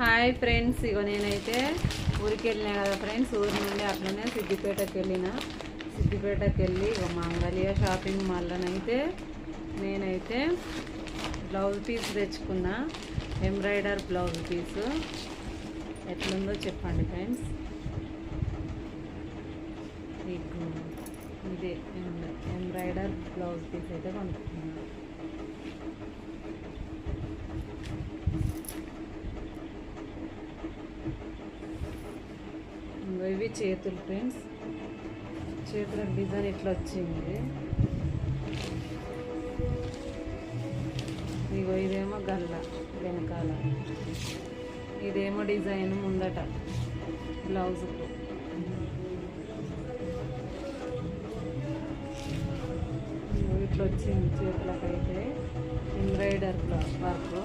Hi friends, ఇగో నేనైతే ఊరికి వెళ్ళినా కదా ఫ్రెండ్స్. ఊరి నుండి అట్లనే సిద్దిపేటకి వెళ్ళి ఇగో మంగళియా షాపింగ్ మాల్లోనైతే నేనైతే బ్లౌజ్ పీస్ తెచ్చుకున్నా. ఎంబ్రాయిడర్ బ్లౌజ్ పీసు ఎట్లుందో చెప్పండి ఫ్రెండ్స్. మీకు ఇదే ఎంబ్రాయిడర్ బ్లౌజ్ పీస్ అయితే కొనుక్కున్నాను. ఇవి చేతులు ఫ్రెండ్స్. చేతుల డిజైన్ ఇట్లా వచ్చింది. ఇగో ఇదేమో గల్ల వెనకాల, ఇదేమో డిజైన్ ముందట బ్లౌజుకు. ఇట్లా వచ్చింది చేతులకైతే ఎంబ్రాయిడర్ వర్క్.